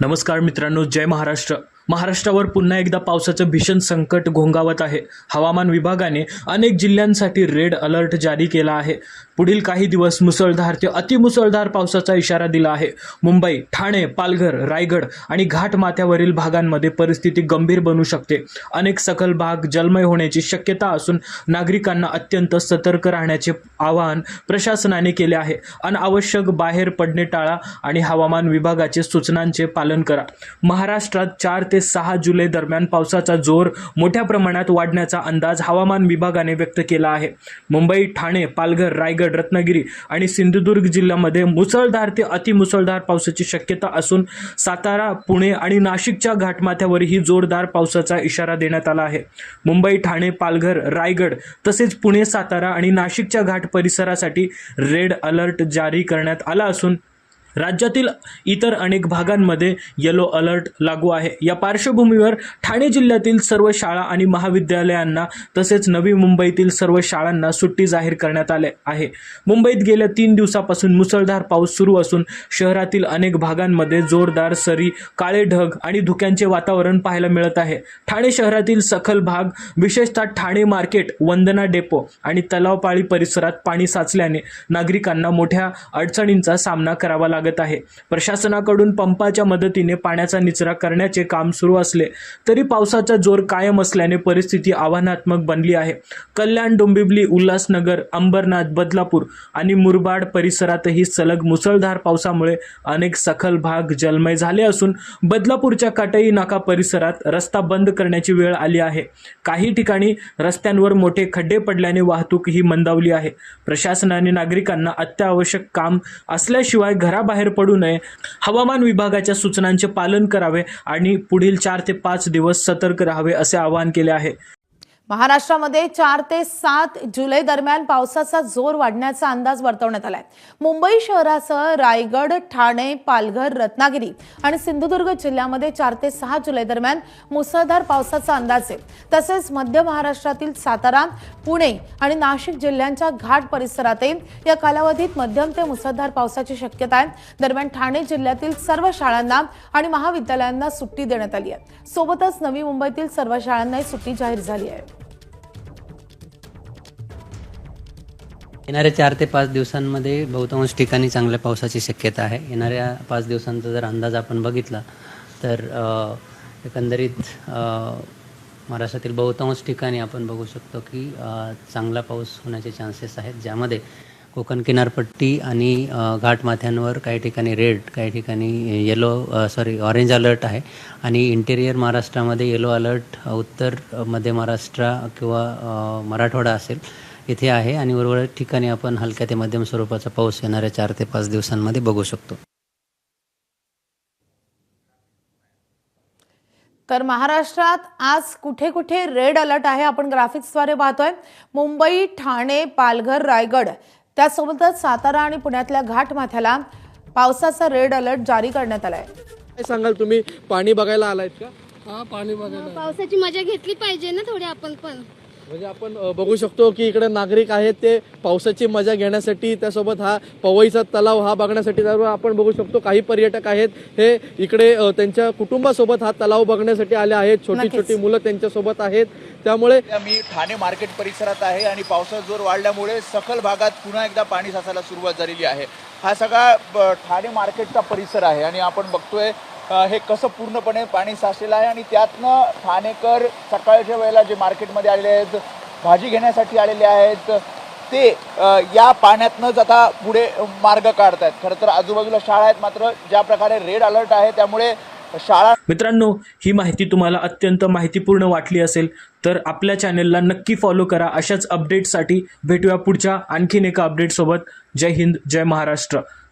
नमस्कार मित्रांनो, जय महाराष्ट्र. महाराष्ट्रावर पुन्हा एकदा पावसाचं भीषण संकट घोंगावत आहे. हवामान विभागाने अनेक जिल्ह्यांसाठी रेड अलर्ट जारी केला आहे. पुढील काही दिवस मुसळधार ते अतिमुसळधार पावसाचा इशारा दिला आहे. मुंबई, ठाणे, पालघर, रायगड आणि घाटमाथ्यावरील भागांमध्ये परिस्थिती गंभीर बनू शकते. अनेक सखल भाग जलमय होण्याची शक्यता असून नागरिकांना अत्यंत सतर्क राहण्याचे आवाहन प्रशासनाने केले आहे. अनावश्यक बाहेर पडणे टाळा आणि हवामान विभागाचे सूचनांचे पालन करा. महाराष्ट्रात 4 ते 6 जुलै दरम्यान पावसाचा जोर मोठ्या प्रमाणात वाढण्याचा अंदाज हवामान विभागाने व्यक्त केला आहे. मुंबई, ठाणे, पालघर, रायगड, रत्नागिरी आणि सिंधुदुर्ग जिल्ह्यामध्ये मुसळधार ते अतिमुसळधार पावसाची शक्यता असून सातारा, पुणे आणि नाशिकच्या घाटमाथ्यावरही जोरदार पावसाचा इशारा देण्यात आला आहे. मुंबई, ठाणे, पालघर, रायगड तसेच पुणे, सातारा आणि नाशिकच्या घाट परिसरासाठी रेड अलर्ट जारी करण्यात आला असून राज्यातील इतर अनेक भागांमध्ये येलो अलर्ट लागू आहे. या पार्श्वभूमीवर ठाणे जिल्ह्यातील सर्व शाळा आणि महाविद्यालयांना तसेच नवी मुंबईतील सर्व शाळांना सुट्टी जाहीर करण्यात आली आहे. मुंबईत गेल्या 3 दिवसापासून मुसळधार पाऊस सुरू असून शहरातील अनेक भागांमध्ये जोरदार सरी, काळे ढग आणि धुक्यांचे वातावरण पाहायला मिळत आहे. ठाणे शहरातील सखल भाग, विशेषतः ठाणे मार्केट, वंदना डेपो आणि तलावपाळी परिसरात पाणी साचल्याने नागरिकांना मोठ्या अडचणींचा सामना करावा लागत आहे. प्रशासनाकडून पंपाच्या मदतीने पाण्याचा निचरा करण्याचे काम सुरू असले तरी पावसाचा जोर कायम असल्याने परिस्थिती आव्हानात्मक बनली आहे. कल्याण, डोंबिवली, उल्हासनगर, अंबरनाथ, बदलापूर आणि मुरबाड परिसरातही सलग मुसळधार पावसामुळे अनेक सखल भाग जलमय झाले असून बदलापूरच्या काटई नाका परिसरात रस्ता बंद करण्याची वेळ आली आहे. काही ठिकाणी रस्त्यांवर मोठे खड्डे पडल्याने वाहतूकही मंदावली आहे. प्रशासनाने नागरिकांना अत्यावश्यक काम असल्याशिवाय घराबाहेर पडू नये, हवामान विभागाच्या सूचनांचे पालन करावे आणि पुढील 4 ते 5 दिवस सतर्क राहावे असे आवाहन केले आहे. महाराष्ट्रामध्ये 4 ते 7 जुलै दरम्यान पावसाचा जोर वाढण्याचा अंदाज वर्तवण्यात आलाय. मुंबई शहरासह रायगड, ठाणे, पालघर, रत्नागिरी आणि सिंधुदुर्ग जिल्ह्यामध्ये 4 ते 6 जुलै दरम्यान मुसळधार पावसाचा अंदाज आहे. तसेच मध्य महाराष्ट्रातील सातारा, पुणे आणि नाशिक जिल्ह्यांच्या घाट परिसरातही या कालावधीत मध्यम ते मुसळधार पावसाची शक्यता आहे. दरम्यान ठाणे जिल्ह्यातील सर्व शाळांना आणि महाविद्यालयांना सुट्टी देण्यात आली आहे. सोबतच नवी मुंबईतील सर्व शाळांनाही सुट्टी जाहीर झाली आहे. येणाऱ्या 4 ते 5 दिवसांमध्ये बहुतांश ठिकाणी चांगल्या पावसाची शक्यता आहे. येणाऱ्या 5 दिवसांचा जर अंदाज आपण बघितला तर एकंदरीत महाराष्ट्रातील बहुतांश ठिकाणी आपण बघू शकतो की चांगला पाऊस होण्याचे चान्सेस आहेत, ज्यामध्ये कोकण किनारपट्टी आणि घाटमाथ्यांवर काही ठिकाणी रेड, काही ठिकाणी ऑरेंज अलर्ट आहे आणि इंटेरियर महाराष्ट्रामध्ये येलो अलर्ट उत्तर मध्य महाराष्ट्र किंवा मराठवाडा असेल इथे आहे आणि उर्वरित ठिकाणी आपण हलक्या ते मध्यम स्वरूपाचा पाऊस येणाऱ्या 4 ते 5 दिवसांमध्ये बघू शकतो. तर महाराष्ट्रात आज कुठे कुठे रेड अलर्ट आहे आपण ग्राफिक्सद्वारे पाहतोय. मुंबई, ठाणे, पालघर, रायगड त्यासोबतच सातारा आणि पुण्यातल्या घाटमाथ्याला पावसाचा रेड अलर्ट जारी करण्यात आलाय. काय सांगाल, तुम्ही पाणी बघायला आलायत का? हा, पाणी बघायला पावसाची मजा घेतली पाहिजे ना थोडी आपण पण. म्हणजे आपण बघू शकतो की इकडे नागरिक आहेत ते पावसाची मजा घेण्यासाठी, त्यासोबत हा पवईचा तलाव हा बघण्यासाठी. आपण बघू शकतो काही पर्यटक आहेत हे इकडे त्यांच्या कुटुंबासोबत हा तलाव बघण्यासाठी आले आहेत. छोटी छोटी मुलं त्यांच्यासोबत आहेत. त्यामुळे मी ठाणे मार्केट परिसरात आहे आणि पावसाचा जोर वाढल्यामुळे सखल भागात पुन्हा एकदा पाणी साचायला सुरुवात झालेली आहे. हा सगळा ठाणे मार्केटचा परिसर आहे आणि आपण बघतोय हे कसं पूर्णपणे पाणी साचलेलं आहे आणि त्यातनं ठाणेकर सकाळच्या वेळेला जे मार्केटमध्ये आलेले आहेत, भाजी घेण्यासाठी आलेले आहेत, ते या पाण्यातनंच आता पुढे मार्ग काढतायत. खरं तर आजूबाजूला शाळा आहेत, मात्र ज्या प्रकारे रेड अलर्ट आहे त्यामुळे शाळा. मित्रांनो, ही माहिती तुम्हाला अत्यंत माहितीपूर्ण वाटली असेल तर आपल्या चॅनेलला नक्की फॉलो करा. अशाच अपडेट्ससाठी भेटूया पुढच्या आणखीन एका अपडेटसोबत. जय हिंद, जय महाराष्ट्र.